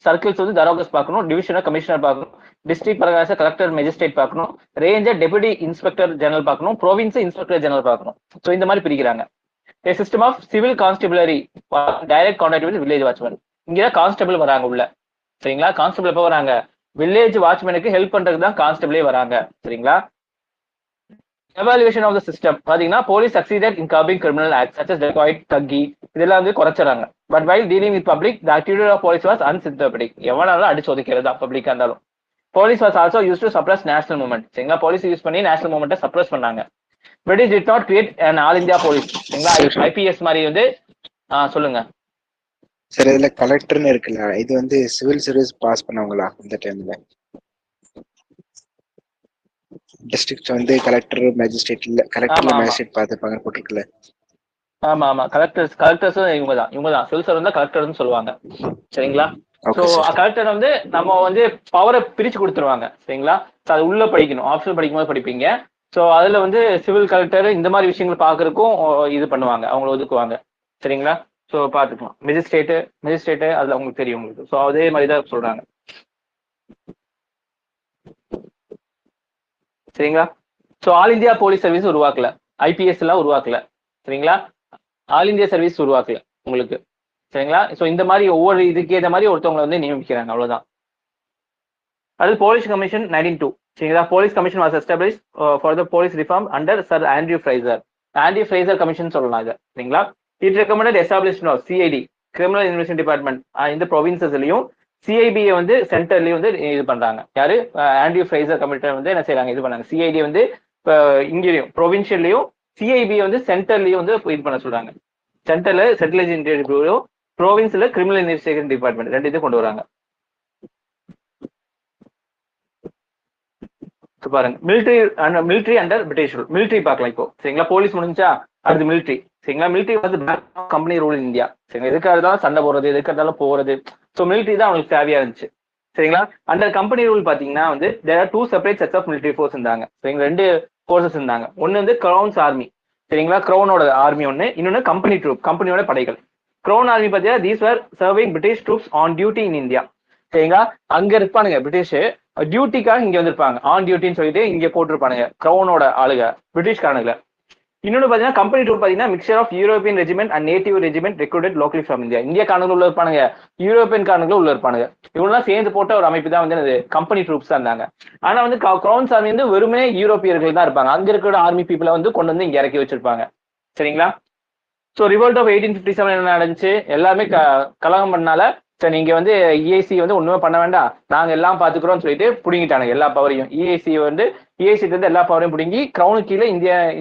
சர்க்கிள்ஸ் வந்து தரோகஸ் பார்க்கணும், டிவிஷனர் கமிஷனர் பார்க்கணும், டிஸ்ட்ரிக்ட் பரகாச கலெக்டர் மெஜிஸ்ட்ரேட் பார்க்கணும், ரேஞ்சர் டெபுட்டி இன்ஸ்பெக்டர் ஜெனரல் பார்க்கணும், ப்ரோவின்ஸ் இன்ஸ்பெக்டர் ஜெனரல் பார்க்கணும். ஸோ இந்த மாதிரி பிரிக்கிறாங்க. A system of civil constabulary direct contact with village watchman. இங்கதான் கான்ஸ்டபிள் வராங்க உள்ள. சரிங்களா. கான்ஸ்டபிள் எப்ப வராங்க? வில்லேஜ் வாட்ச்மேனுக்கு ஹெல்ப் பண்றதுக்கு தான் கான்ஸ்டபிளே வராங்க. சரிங்களா. எவாலுவேஷன் ஆஃப் த சிஸ்டம் பாத்தீங்கன்னா police succeeded in curbing criminal act such as dacoit, thuggee இதெல்லாம் வந்து குறைச்சாங்க. But while dealing with public the activity of police was unsystematic. எவனாலும் அடிச்சு ஒதுக்கிறது பப்ளிக்கா இருந்தாலும். Police was also use to suppress national movement. சரிங்களா. போலீஸ் யூஸ் பண்ணி நேஷனல் மூவ்மெண்ட்டை சப்ரஸ் பண்ணாங்க. British did not create an all India police. சரிங்களா. IPS மாதிரி வந்து சொல்லுங்க சார். இதுல கலெக்டர்னு இருக்குல்ல, இது வந்து சிவில் சர்வீஸ் பாஸ் பண்ணவங்களா இந்த டைம்ல? டிஸ்ட்ரிக்ட் வந்து கலெக்டர் மேஜிஸ்ட்ரேட் இல்ல, கலெக்டர்ல மேஜிஸ்ட்ரேட் பார்த்துப்பாங்க போட்டுருக்குல்ல. ஆமா ஆமா. கலெக்டர்ஸ் இவங்க தான் சிவில் சர்வீஸ் தான் கலெக்டர்னு சொல்லுவாங்க. சரிங்களா. ஸோ கலெக்டர் வந்து நம்ம வந்து பவரை பிரிச்சு கொடுத்துருவாங்க. சரிங்களா. அது உள்ள படிக்கணும், ஆப்ஷனல் படிக்கும்போது படிப்பீங்க. ஸோ அதுல வந்து சிவில் கலெக்டர் இந்த மாதிரி விஷயங்கள் பார்க்கறதுக்கும் இது பண்ணுவாங்க, அவங்கள ஒதுக்குவாங்க. சரிங்களா. ஸோ பார்த்துக்கலாம். மெஜிஸ்ட்ரேட்டு அதுல உங்களுக்கு தெரியும் உங்களுக்கு. ஸோ அதே மாதிரி தான் சொல்றாங்க. சரிங்களா. So all India police service உருவாக்கல, ஐபிஎஸ் எல்லாம் உருவாக்கல. சரிங்களா. ஆல் இந்தியா சர்வீஸ் உருவாக்கல உங்களுக்கு. சரிங்களா. ஸோ இந்த மாதிரி ஒவ்வொரு இதுக்கு ஏற்ற மாதிரி ஒருத்தவங்களை வந்து நியமிக்கிறாங்க, அவ்வளவுதான். அது போலீஸ் கமிஷன் 1902. சரிங்களா. Police commission was establish for the police reform under sir Andrew Fraser commission சொல்லலாம் இதை. சரிங்களா. It recommended establishment of CID criminal investigation department இந்த ப்ரொவின்சஸ்லயும், சிஐபியை வந்து சென்டர்லயும் வந்து இது பண்றாங்க. யாரு? ஆண்ட்ரியூ ஃப்ரைசர் கமிஷன் வந்து என்ன செய்யறாங்க, இது பண்ணாங்க. சிஐடி வந்து இங்கேயும் ப்ரொவின்ஷியல்லையும், சிஐபி வந்து சென்டர்லயும் வந்து இது பண்ண சொல்றாங்க. சென்டர்ல சென்ட்ரலைஸ் இன்டெலிஜென்ஸ் பியூரோ, ப்ரோவின்ஸ்ல கிரிமினல் இன்வெஸ்டிகேஷன் டிபார்ட்மெண்ட், ரெண்டு இது கொண்டு வராங்க. பாருங்க. Military under British rule. Military பார்க்கலாம் இப்போ. சரிங்களா. போலீஸ் முடிஞ்சா அடுத்து மிலிட்ரி. சரிங்களா. மிலிட்ரி வந்து கம்பெனி ரூல் இன் இந்தியா. சரிங்களா. எதுக்காக இருந்தாலும் சண்டை போடுறது, எதுக்காக இருந்தாலும் போறது. ஸோ மிலிட்ரி தான் அவங்களுக்கு தேவையா இருந்துச்சு. சரிங்களா. அண்டர் கம்பெனி ரூல் பாத்தீங்கன்னா வந்து there are 2 separate sets of military force இருந்தாங்க. சரிங்களா. 2 ஃபோர்ஸஸ் இருந்தாங்க. ஒன்னு வந்து கிரவுன்ஸ் ஆர்மி. சரிங்களா. கிரௌனோட ஆர்மி ஒன்னு, இன்னொன்னு கம்பெனி ட்ரூப், கம்பெனியோட படைகள். கிரௌன் ஆர்மி பார்த்தீங்கன்னா these where serving British troops on duty in India. சரிங்களா. அங்க இருப்பானுங்க பிரிட்டிஷ் டியூட்டிக்காக இங்க வந்திருப்பாங்க. ஆன் டியூட்டின்னு சொல்லிட்டு இங்க போட்டிருப்பானுங்க கிரௌனோட ஆளுங்க, பிரிட்டிஷ்காரனுங்க. இன்னொன்னு பாத்தீங்கன்னா கம்பெனி ட்ரூப் பாத்தீங்கன்னா mixture of European regiment and native regiment recruited locally from India. இந்திய காரணங்கள் உள்ள இருப்பானுங்க, யூரோப்பியன் காரணங்களும் உள்ள இருப்பானுங்க. இவங்கெல்லாம் சேர்ந்து போட்ட ஒரு அமைப்பு தான் வந்து கம்பெனி ட்ரூப்ஸ் தான் இருந்தாங்க. ஆனா வந்து கிரௌன்ஸ் ஆர்மி வந்து வெறுமனே யூரோப்பியர்கள் தான் இருப்பாங்க. அங்க இருக்கிற ஆர்மி பீப்புளை வந்து கொண்டு வந்து இங்க இறக்கி வச்சிருப்பாங்க. சரிங்களா. ஸோ ரிவோல்ட் ஆஃப் 1857 என்ன நடந்துச்சு? எல்லாமே கலகம் பண்ணனால சரி நீங்க வந்து இஐசி வந்து ஒண்ணுமே பண்ண வேண்டாம், நாங்க எல்லாம் பாத்துக்கிறோம்னு சொல்லிட்டு புடுங்கிட்டானுங்க எல்லா பவரையும். இஐசி வந்து இருந்து எல்லா பவரையும் புடுங்கி கிரௌனுக்கு கீழே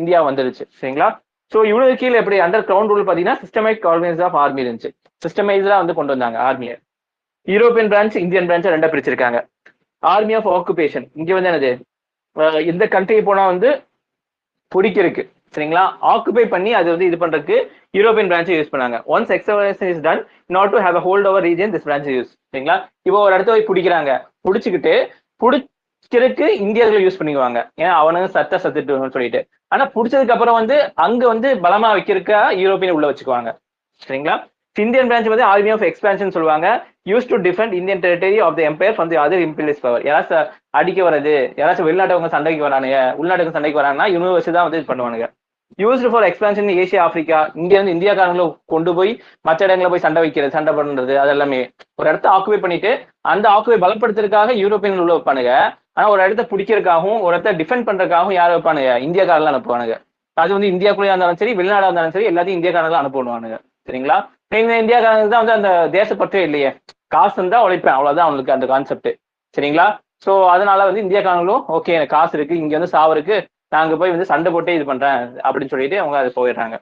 இந்தியா வந்துருச்சு. சரிங்களா. ஸோ இவ்வளவு கீழே எப்படி அண்டர் கிரௌன் ரூல் பாத்தீங்கன்னா சிஸ்டமேட்டிக் ஆர்கனைஸ் ஆஃப் ஆர்மி இருந்துச்சு. சிஸ்டமைஸ்டா வந்து கொண்டு வந்தாங்க ஆர்மியை. யூரோப்பியன் பிரான்ச், இந்தியன் பிரான்ச் ரெண்டா பிரிச்சிருக்காங்க. ஆர்மி ஆஃப் ஆக்குபேஷன் இங்க வந்து என்னது, எந்த கண்ட்ரி போனா வந்து பிடிக்கிறதுக்கு சரிங்களா, ஆக்குபை பண்ணி அது வந்து இது பண்றதுக்கு யூரோப்பியன் பிரான்ச்சை யூஸ் பண்ணாங்க. Once excavation is done in order to have a hold over region this branch use. சரிங்களா, இப்போ ஒரு இடத்த போய் பிடிக்கிறாங்க, பிடிச்சிக்கிட்டு பிடிக்கிறதுக்கு இந்தியர்கள் யூஸ் பண்ணிக்குவாங்க, ஏன்னா அவனுங்க சத்துட்டு சொல்லிட்டு. ஆனா பிடிச்சதுக்கு அப்புறம் வந்து அங்க வந்து பலமா வைக்கிறதுக்கா யூரோப்பியன் உள்ள வச்சுக்குவாங்க. சரிங்களா, இந்தியன் பிரான்ச் வந்து ஆர்மி ஆஃப் எக்ஸ்பான்ஷன் சொல்லுவாங்க, use to defend Indian territory of the empire from the other imperialist power. யாராச்சும் அடிக்க வர்றது, யாராச்சும் வெளிநாட்டவங்க சண்டைக்கு வரானுங்க, உள்நாட்டுக்கு சண்டைக்கு வராங்கன்னா யூனிவர்சிட்டி தான் வந்து இது பண்ணுவானுங்க. Used for expansion Asia Africa, இங்க வந்து இந்தியாக்காரங்களை கொண்டு போய் மற்ற இடங்களை போய் சண்டை வைக்கிறது, சண்டை பண்றது, அது எல்லாமே ஒரு இடத்த ஆக்குபை பண்ணிட்டு அந்த ஆக்குபை பலப்படுத்துறதுக்காக யூரோப்பியன் உள்ள வைப்பானுங்க. ஆனா ஒரு இடத்த பிடிக்கிறதுக்காகவும் ஒரு இடத்த டிஃபெண்ட் பண்றதுக்காகவும் யார் வைப்பானுங்க, இந்தியாக்காரெல்லாம் அனுப்புவானுங்க. அது வந்து இந்தியாக்குள்ளேயா இருந்தாலும் சரி வெளிநாடா இருந்தாலும் சரி எல்லாத்தையும் இந்தியாக்காரங்க அனுப்புவானுங்க. சரிங்களா, இந்தியாக்காரங்க தான் வந்து அந்த தேசப்பற்றே இல்லையே, காசு இருந்தா உழைப்பேன் அவ்வளவுதான் அவங்களுக்கு அந்த கான்செப்ட். சரிங்களா, சோ அதனால வந்து இந்தியாக்காரங்களும் ஓகே எனக்கு காசு இருக்கு, இங்க வந்து சாவு இருக்கு, நாங்க போய் வந்து சண்டை போட்டே இது பண்றேன் அப்படின்னு சொல்லிட்டு அவங்க அது போயிடுறாங்க.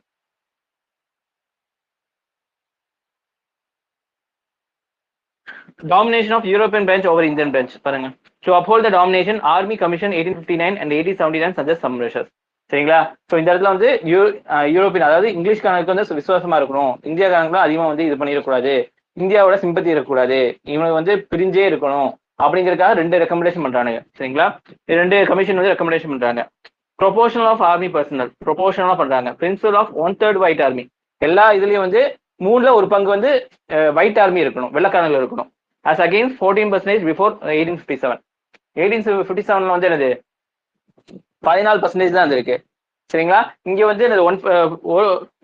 Domination of European branch over Indian branch பாருங்க. To uphold the domination, Army Commission 1859 and 1879 suggest some measures. சரிங்களா, ஸோ இந்த இடத்துல வந்து யூரோப்பியன் அதாவது இங்கிலீஷ்காரனுக்கு வந்து விசுவாசமா இருக்கணும், இந்தியாக்காரங்களும் அதிகமா வந்து இது பண்ணிடக்கூடாது, இந்தியாவோட சிம்பத்தி இருக்கக்கூடாது, இவனுக்கு வந்து பிரிஞ்சே இருக்கணும் அப்படிங்கிறதுக்காக 2 ரெக்கமெண்டேஷன் பண்றானுங்க. சரிங்களா, 2 கமிஷன் வந்து ரெக்கமெண்டேஷன் பண்றாங்க. ப்ரொபோர்ஷனல் ஆஃப் ஆர்மி பர்சனல் ப்ரொபோர்ஷனலா பண்றாங்க. பிரின்சிபல் ஆஃப் 1/3 ஒயிட் ஆர்மி, எல்லா இதுலயும் வந்து 3ல ஒரு பங்கு வந்து ஒயிட் ஆர்மி இருக்கணும், வெள்ளக்காரங்கள் இருக்கணும். as against 14% before 1857. 1857 வந்து என்னது 14% தான் இருக்கு. சரிங்களா, இங்க வந்து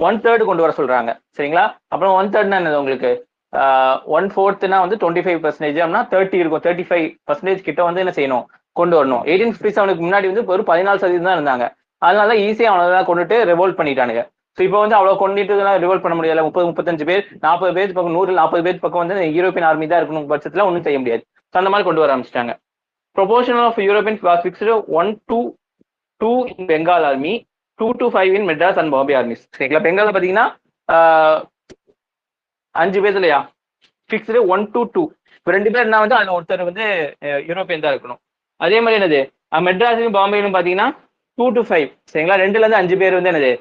1/3 கொண்டு வர சொல்றாங்க. சரிங்களா, அப்புறம் 1/3 என்னது உங்களுக்கு 1/4 வந்து 25%, அப்படின்னா 30 இருக்கும், 35% கிட்ட வந்து என்ன செய்யணும், கொண்டு வரணும். 1857 முன்னாடி வந்து ஒரு 14% தான் இருந்தாங்க, அதனால ஈஸியா அவனதான் கொண்டுட்டு ரெவோல்ட் பண்ணிட்டானுங்க. ஸோ இப்போ வந்து அவ்வளவு கொண்டுட்டு ரிவோல்ட் பண்ண முடியல, 30-35 பேர் 40 பேர் பக்கம் 140 பேர் பக்கம் வந்து யூரோப்பியன் ஆர்மி தான் இருக்கணும் பட்சத்துல ஒன்றும் செய்ய முடியாது. அந்த மாதிரி கொண்டு வர ஆரம்பிச்சிட்டாங்க. Proportion of European was fixed 1-2 in Bengal army, 2-5 in Madras and Bombay armies. சரிங்களா, பெங்கால பாத்தீங்கன்னா 5 பேர் இல்லையா, ஃபிக்ஸ்டு 1-2. இப்போ 2 பேர் என்ன வந்து அதுல ஒருத்தர் வந்து யூரோப்பியன் தான் இருக்கணும். அதே மாதிரி என்னது மெட்ராஸையும் பாம்பேலும் பாத்தீங்கன்னா 2-5. சரிங்களா, 2-5 பேர் வந்து என்னது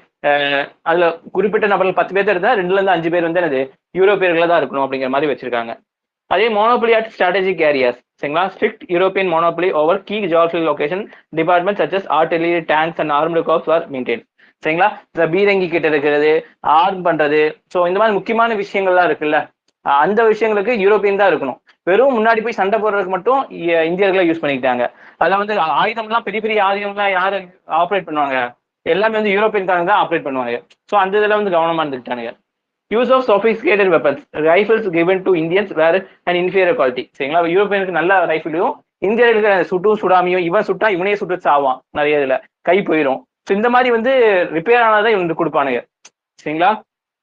அதுல குறிப்பிட்ட நபர்கள் 10 பேர் இருந்தா 2-5 பேர் வந்து என்னது யூரோப்பியர்களா தான் இருக்கணும் அப்படிங்கிற மாதிரி வச்சிருக்காங்க. அதே மோனோபலி அட் ஸ்ட்ராட்டஜிக் ஏரியாஸ். சரிங்களா, strict European monopoly over key geographical location department such as artillery, tanks and armoured corps are maintain. சரிங்களா, இந்த பீரங்கி கிட்ட இருக்கிறது, ஆர்ம் பண்றது, ஸோ இந்த மாதிரி முக்கியமான விஷயங்கள்லாம் இருக்குல்ல, அந்த விஷயங்களுக்கு யூரோப்பியன் தான் இருக்கணும். வெறும் முன்னாடி போய் சண்டை போடுறதுக்கு மட்டும் இந்தியர்களை யூஸ் பண்ணிக்கிட்டாங்க. அதில் வந்து ஆயுதம்லாம் பெரிய பெரிய ஆயுதம்லாம் யாரு ஆப்ரேட் பண்ணுவாங்க, எல்லாமே வந்து யூரோப்பியன்காரங்க தான் ஆப்ரேட் பண்ணுவாங்க. ஸோ அந்த இதில் வந்து கவனமா இருந்துட்டானுங்க. Use of sophisticated weapons, rifles given to Indians were and inferior quality. சரிங்களா, யூரோப்பியனுக்கு நல்ல ரைஃபிளையும் இந்தியர்களுக்கு சுட்டும் சுடாமையும், இவன் சுட்டா இவனே சுட்டு சாவான், நிறைய இதுல கை போயிடும். ஸோ இந்த மாதிரி வந்து ரிப்பேர் ஆனதான் இவங்க கொடுப்பானுங்க. சரிங்களா,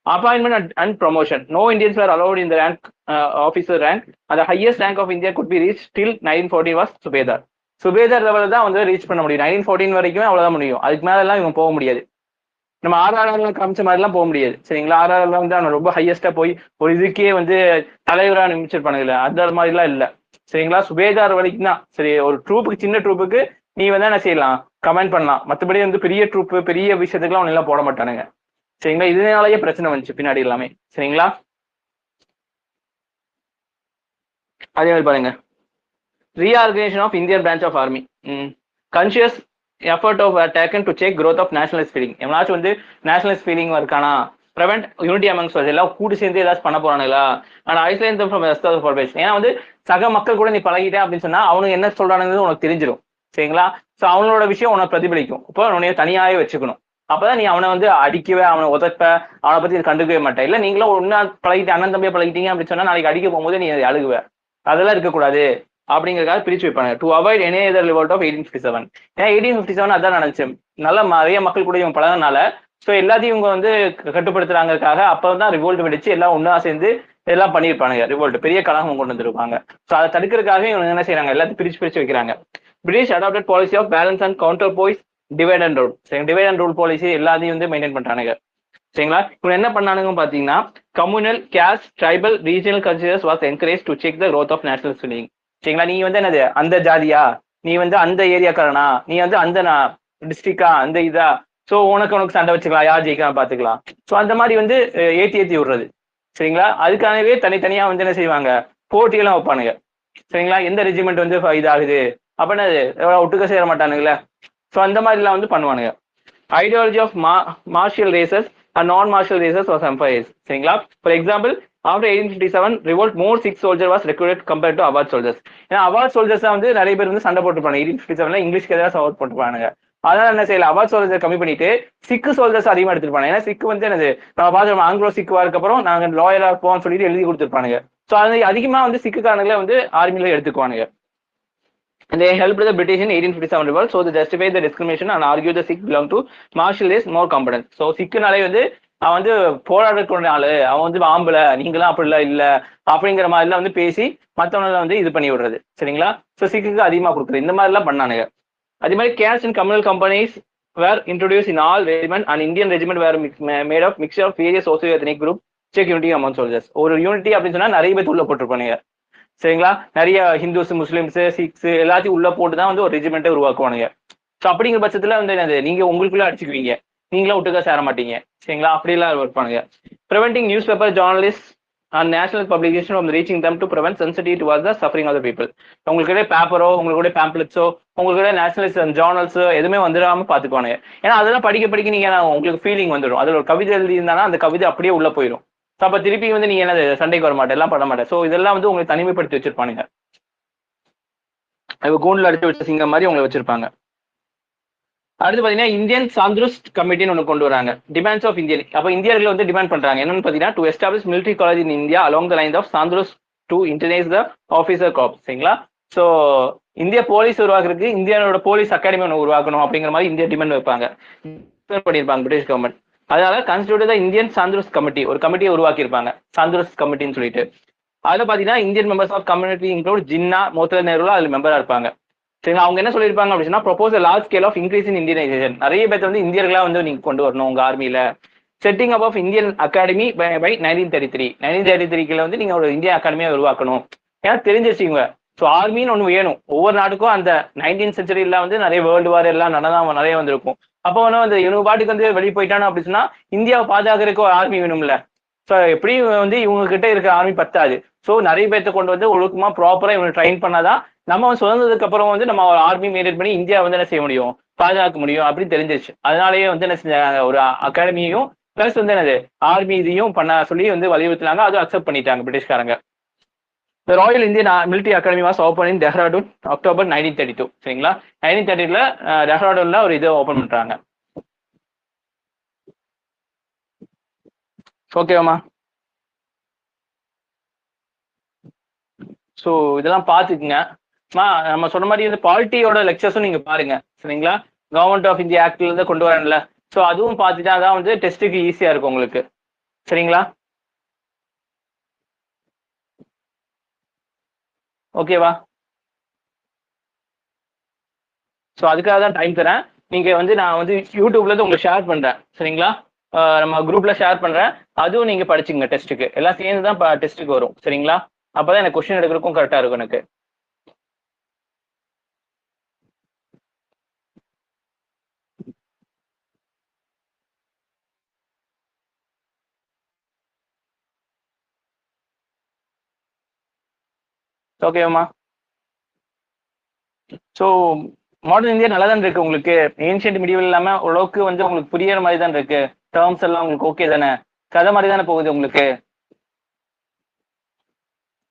appointment and promotion, no Indians were allowed in the rank officer rank. அந்த highest rank of India could be reach till 1914 was subedar. Subedar லெவலில் தான் வந்து ரீச் பண்ண முடியும், 1914 வரைக்கும் அவ்வளவுதான் முடியும், அதுக்கு மேல எல்லாம் இவங்க போக முடியாது. நம்ம ஆர்ஆர்ல காமிச்ச மாதிரிலாம் போக முடியாது. சரிங்களா, ஆர்ஆர்ல வந்து அவன் ரொம்ப ஹையஸ்டா போய் ஒரு இதுக்கே வந்து தலைவராக நியமிச்சிருப்பானுங்களே, அந்த மாதிரிலாம் இல்லை. சரிங்களா, சுபேதார் வரைக்கும் தான். சரி, ஒரு ட்ரூப்புக்கு, சின்ன ட்ரூப்புக்கு நீ வந்து என்ன செய்யலாம், கமெண்ட் பண்ணலாம், மற்றபடி வந்து பெரிய ட்ரூப்பு பெரிய விஷயத்துக்குலாம் அவன் எல்லாம் போட மாட்டானுங்க. சரிங்களா, இதனாலேயே பிரச்சனை வந்துச்சு பின்னாடி எல்லாமே. சரிங்களா, அதே மாதிரி பாருங்க, reorganisation of Indian branch of army. Conscious effort of taken to check growth of nationalist feeling. எவனாச்சும் வந்து நேஷனலிஸ்ட் ஃபீலிங் இருக்கானா, ப்ரிவென்ட் யூனிட்டி அமங்ஸ் எல்லாம் கூட்டு சேர்ந்து ஏதாச்சும் பண்ண போறானுங்களா, and isolate them from rest of the population. ஏன்னா வந்து சக மக்கள் கூட நீ பழகிட்டே அப்படின்னு சொன்னா அவனுக்கு என்ன சொல்றானுங்கிறது உனக்கு தெரிஞ்சிடும். சரிங்களா, ஸோ அவனோட விஷயம் உனக்கு பிரதிபலிக்கும். இப்போ உன்னைய தனியாவே வச்சுக்கணும், அப்பதான் நீ அவனை வந்து அடிக்கவே, அவனை உதப்ப, அவனை பத்தி கண்டுக்கவே மாட்டேன். இல்ல நீங்களும் ஒன்னா பழகிட்டு அண்ணன் தம்பியா பழகிட்டீங்க அப்படின்னு சொன்னா நாளைக்கு அடிக்க போகும்போது நீ அழுகுவ, அதெல்லாம் இருக்கக்கூடாது அப்படிங்கிறதுக்காக பிரிச்சு வைப்பாங்க. To avoid any other revolt of 1857. ஏன்னா 1857 அதான் நினைச்சு நல்லா நிறைய மக்கள் கூட இவங்க பழகினால, ஸோ எல்லாத்தையும் இவங்க வந்து கட்டுப்படுத்துறாங்கிறதுக்காக அப்பதான் ரிவோல்ட் வெடிச்சு எல்லாம் ஒன்னா சேர்ந்து எல்லாம் பண்ணியிருப்பானுங்க, ரிவோல்ட் பெரிய கழகம் கொண்டு வந்துருப்பாங்க. ஸோ அதை தடுக்கிறதுக்காக இவங்க என்ன செய்யறாங்க, எல்லாத்தையும் பிரிச்சு வைக்கிறாங்க. British adopted policy of balance and counter poise divide and rule. சரி, டிவைட் அண்ட் ரூல் பாலிசி எல்லாத்தையும் வந்து மெயின்டைன் பண்றானுங்க. சரிங்களா, இவங்க என்ன பண்ணானுங்க பாத்தீங்கன்னா, communal, caste, tribal, regional cultures was encourage to check the growth of national feeling. சரிங்களா, நீ வந்து என்னது அந்த ஜாதியா, நீ வந்து அந்த ஏரியாக்காரனா, நீ வந்து அந்த டிஸ்ட்ரிக்டா, அந்த இதா, ஸோ உனக்கு சண்டை வச்சுக்கலாம், யார் ஜெயிக்கலாம் பார்த்துக்கலாம். ஸோ அந்த மாதிரி வந்து ஏத்தி விடுறது. சரிங்களா? அதுக்காகவே தனித்தனியா வந்து என்ன செய்வாங்க, போட்டியெல்லாம் வைப்பானுங்க. சரிங்களா? எந்த ரெஜிமெண்ட் வந்து இதாகுது அப்படின்னா ஒட்டுக்க சேர மாட்டானுங்களே. ஸோ அந்த மாதிரிலாம் வந்து பண்ணுவானுங்க. Ideology of martial races and non martial races was emphasise. சரிங்களா? For example, after 1857 revolt more Sikhs soldier was recruited compared to Awadh soldiers. ஏன்னா அவார்ட் சோல்ஜர்ஸ் வந்து நிறைய பேர் வந்து சண்டை போட்டுப்பாங்க. 1857 இங்கிலீஷ்க்கு எதிராக சப்போர்ட் போட்டுப்பானுங்க. அதனால என்ன செய்யல, அவார்ட் சோல்ஜர் கம்மி பண்ணிட்டு சிக்கு சோல்ஜர்ஸ் அதிகமாக எடுத்துருப்பாங்க. ஏன்னா சிக்கு வந்து என்னது, நம்ம பார்த்து ஆங்கிலோ சிக்கு அதுக்கப்புறம் நாங்க லாயலா இருப்போம்னு சொல்லிட்டு எழுதி கொடுத்துருப்பானுங்க. ஸோ அது அதிகமா வந்து சிக்குக்காரங்களே வந்து ஆர்மியில எடுத்துக்குவானுங்க. And they helped the British in 1857 revolt, so they justified the discrimination and argued the Sikh belonged to martial race more competent. So சிக்குனாலே வந்து அவன் வந்து போராடக்கூடிய ஆளு, அவன் வந்து ஆம்பளை, நீங்களாம் அப்படிலாம் இல்ல அப்படிங்கிற மாதிரிலாம் வந்து பேசி மற்றவங்களை வந்து இது பண்ணி விடுறது. சரிங்களா? ஸோ சிக்குக்கு அதிகமாக கொடுக்குறது, இந்த மாதிரிலாம் பண்ணானுங்க. அதே மாதிரி caste and communal companies were introduced in all regiment and Indian regiment were made of mixture of various socio-ethnic group check unity among soldiers. ஒரு யூனிட்டி அப்படின்னு சொன்னா நிறைய பேர் உள்ள போட்டிருப்பானுங்க. சரிங்களா? நிறைய ஹிந்துஸ், முஸ்லிம்ஸ், சிக்ஸ் எல்லாத்தையும் உள்ள போட்டு தான் வந்து ஒரு ரெஜிமெண்ட்டை உருவாக்குவானுங்க. ஸோ அப்படிங்கிற பட்சத்துல வந்து என்னது, நீங்க உங்களுக்குள்ள அடிச்சுக்குவீங்க, நீங்களா ஒட்டுக்கா சேர மாட்டீங்க. சரிங்களா? அப்படிலாம் இருப்பானுங்க. Preventing newspaper journalist and national publication from reaching them to prevent sensitive towards the suffering of the people. உங்களுக்கிட்ட பேப்பரோ, உங்களுடைய பேம்ப்ளெட்ஸோ, உங்களுடைய நேஷனலிஸ்ட் ஜேர்னல்ஸோ எதுவுமே வந்துடாம பாத்துக்குவானுங்க. ஏன்னா அதெல்லாம் படிக்க நீங்க உங்களுக்கு ஃபீலிங் வந்துடும். அதுல ஒரு கவிதை எழுதி இருந்தானா அந்த கவிதை அப்படியே உள்ள போயிடும். அப்ப திருப்பி வந்து நீங்க என்ன சண்டைக்கு வர மாட்டேன், எல்லாம் பண்ண மாட்டேன். ஸோ இதெல்லாம் வந்து உங்களை தனிமைப்படுத்தி வச்சிருப்பானுங்க. கூண்டில் அடிச்சு வச்ச சிங்கம் மாதிரி உங்களை வச்சிருப்பாங்க. அடுத்து பாத்தீங்கன்னா இந்தியன் சாந்த்ருஸ்ட் கமிட்டின்னு ஒன்று கொண்டு வராங்க. Demands of Indian. அப்ப இந்தியர்கள் வந்து டிமாண்ட் பண்றாங்க என்னன்னு பாத்தீங்கன்னா, to establish military college in India along the lines of Sandhurst to Indianise the officer corps. சரிங்களா? ஸோ இந்திய போலீஸ் உருவாக்குறதுக்கு இந்தியாவோட போலீஸ் அகாடமி ஒன்று உருவாக்கணும் அப்படிங்கிற மாதிரி இந்தியா டிமாண்ட் வைப்பாங்க, பண்ணியிருப்பாங்க பிரிட்டிஷ் கவர்மெண்ட். அதனால கான்ஸ்டிடியூட் இந்தியன் சாந்த்ருஸ்ட் கமிட்டி, ஒரு கமிட்டியை உருவாக்கியிருப்பாங்க, சாந்த்ருஸ்ட் கமிட்டின்னு சொல்லிட்டு. அதுல பாத்தீங்கன்னா Indian members of community include Jinnah, Motilal நேருலாம் அதுல மெம்பரா இருப்பாங்க. சரிங்களா? அவங்க என்ன சொல்லியிருப்பாங்க அப்படின்னா, propose large scale of increase in Indianisation. நிறைய பேர் வந்து இந்தியர்களா வந்து நீங்க கொண்டு வரணும் உங்க ஆர்மியில. Setting up of Indian academy by 1933. 1933 வந்து நீங்க ஒரு இந்தியன் அகாடமியை உருவாக்கணும். ஏன்னா தெரிஞ்சிருச்சுங்க, ஸோ ஆர்மின்னு ஒன்று வேணும். ஒவ்வொரு நாட்டுக்கும் அந்த 19th centuryல வந்து நிறைய வேர்ல்டு வார் எல்லாம் நிறைய வந்திருக்கும். அப்போ வந்து இவங்க பாட்டுக்கு வந்து வெளியே போயிட்டானோ அப்படின்னு சொன்னா இந்தியாவை பாதுகாக்கிறதுக்கு ஒரு ஆர்மி வேணும்ல. ஸோ எப்படியும் வந்து இவங்க கிட்ட இருக்க ஆர்மி பத்தாது. ஸோ நிறைய பேர்த்த கொண்டு வந்து ஒழுக்கமா ப்ராப்பரா இவங்க ட்ரைன் பண்ணாதான் நம்ம சுதந்திரத்துக்கு அப்புறம் வந்து நம்ம ஒரு ஆர்மி மெயின்டைன் பண்ணி இந்தியா வந்து என்ன செய்ய முடியும், பாதுகாக்க முடியும் அப்படின்னு தெரிஞ்சிருச்சு. அதனாலேயே வந்து என்ன செஞ்சாங்க, ஒரு அகாடமியையும் பிளஸ் வந்து என்னது ஆர்மி இதையும் பண்ண சொல்லி வந்து வலியுறுத்தினாங்க. அதுவும் அக்செப்ட் பண்ணிட்டாங்க பிரிட்டிஷ்காரங்க. The Royal Indian Military Academy was opened in Dehradun, October 1932. சரிங்களா? 1932ல டெஹ்ராடூன்ல ஒரு இதை ஓபன் பண்றாங்க. ஓகேவாமா? ஸோ இதெல்லாம் பார்த்துக்குங்க. நம்ம சொன்ன மாதிரி இந்த பாலிட்டியோட லெக்சர்ஸும் நீங்க பாருங்க. சரிங்களா? கவர்மெண்ட் ஆஃப் இந்தியா ஆக்ட்ல இருந்து கொண்டு வரல. ஸோ அதுவும் பார்த்துட்டா தான் வந்து டெஸ்ட்டுக்கு ஈஸியா இருக்கும் உங்களுக்கு. சரிங்களா? ஓகேவா? ஸோ அதுக்காக தான் டைம் தரேன். நீங்க வந்து நான் வந்து யூடியூப்ல இருந்து உங்களுக்கு ஷேர் பண்றேன். சரிங்களா? நம்ம குரூப்ல ஷேர் பண்றேன். அதுவும் நீங்க படிச்சுங்க. டெஸ்ட்டுக்கு எல்லாம் சேர்ந்து தான் டெஸ்ட்டுக்கு வரும். சரிங்களா? அப்பதான் எனக்கு கொஸ்டின் எடுக்கிறதுக்கும் கரெக்டா இருக்கும் எனக்கு. ஓகேவாமா? ஸோ மாடர்ன் இந்தியா நல்லா தான் இருக்கு உங்களுக்கு. ஏன்ஷியன்ட் மீடியல் இல்லாம ஓரளவுக்கு வந்து உங்களுக்கு புரியற மாதிரி தான் இருக்கு. டேர்ம்ஸ் எல்லாம் உங்களுக்கு ஓகே தானே? கதை மாதிரி தானே போகுது உங்களுக்கு.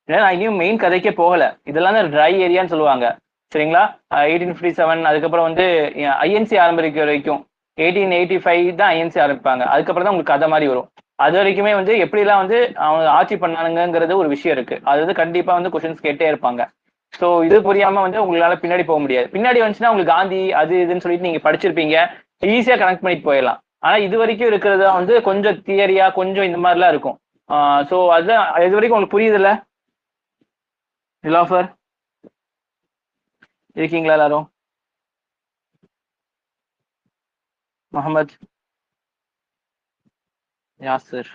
நான் இனியும் மெயின் கதைக்கே போகல. இதெல்லாம் தான் ட்ரை ஏரியான்னு சொல்லுவாங்க. சரிங்களா? 1857 அதுக்கப்புறம் வந்து ஐஎன்சி ஆரம்பிக்கிற வரைக்கும் 1885 தான் ஐஎன்சி ஆரம்பிப்பாங்க. அதுக்கப்புறம் தான் உங்களுக்கு கதை மாதிரி வரும். அது வரைக்குமே வந்து எப்படிலாம் வந்து அவங்க ஆட்சி பண்ணானுங்கிறது ஒரு விஷயம் இருக்கு. அது வந்து கண்டிப்பா வந்து கொஸ்டின்ஸ் கேட்டே இருப்பாங்க. ஸோ இது புரியாம வந்து உங்களால பின்னாடி போக முடியாது. பின்னாடி வந்துச்சுன்னா உங்களுக்கு காந்தி அது இதுன்னு சொல்லிட்டு நீங்க படிச்சிருப்பீங்க, ஈஸியா கனெக்ட் பண்ணிட்டு போயிடலாம். ஆனா இது வரைக்கும் இருக்கிறது வந்து கொஞ்சம் தியரியா கொஞ்சம் இந்த மாதிரிலாம் இருக்கும். ஸோ அதுதான் இது வரைக்கும் உங்களுக்கு புரியுதுல்ல? நிலாஃபர் இருக்கீங்களா எல்லாரும்? முகமது, யாசிர்.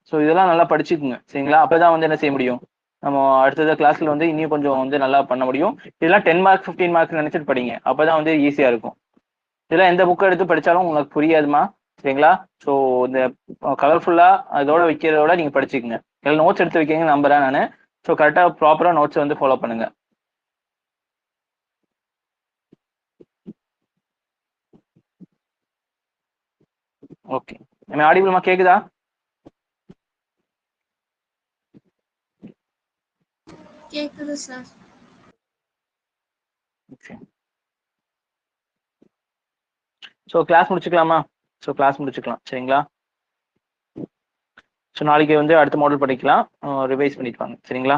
ஸோ இதெல்லாம் நல்லா படிச்சுக்குங்க. சரிங்களா? அப்பதான் வந்து என்ன செய்ய முடியும், நம்ம அடுத்தது கிளாஸ்ல வந்து இன்னும் கொஞ்சம் வந்து நல்லா பண்ண முடியும். இதெல்லாம் 10 மார்க் 15 மார்க் நினைச்சிட்டு படிங்க, அப்பதான் வந்து ஈஸியா இருக்கும். இதெல்லாம் எந்த புக் எடுத்து படிச்சாலும் உங்களுக்கு புரியாதுமா, சரிங்களா? ஸோ இந்த கலர்ஃபுல்லா அதோட வைக்கிறதோட நீங்க படிச்சுக்கோங்க. இதில் நோட்ஸ் எடுத்து வைக்கீங்க நம்புறேன் நான். ஸோ கரெக்டாக ப்ராப்பராக நோட்ஸ் வந்து ஃபாலோ பண்ணுங்க. ஓகே, நம்ம ஆடிபிள்மா கேக்குதா? கேக்குது சார். ஓகே, ஸோ கிளாஸ் முடிச்சுக்கலாமா? ஸோ கிளாஸ் முடிச்சுக்கலாம், சரிங்களா? ஸோ நாளைக்கு வந்து அடுத்த மாடல் படிக்கலாம், ரிவைஸ் பண்ணிட்டு வாங்க, சரிங்களா?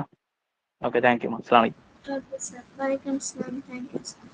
ஓகே, தேங்க்யூமா. அஸ்ஸலாமு அலைக்கும். Okay sir. வணக்கம் சார். Thank you sir.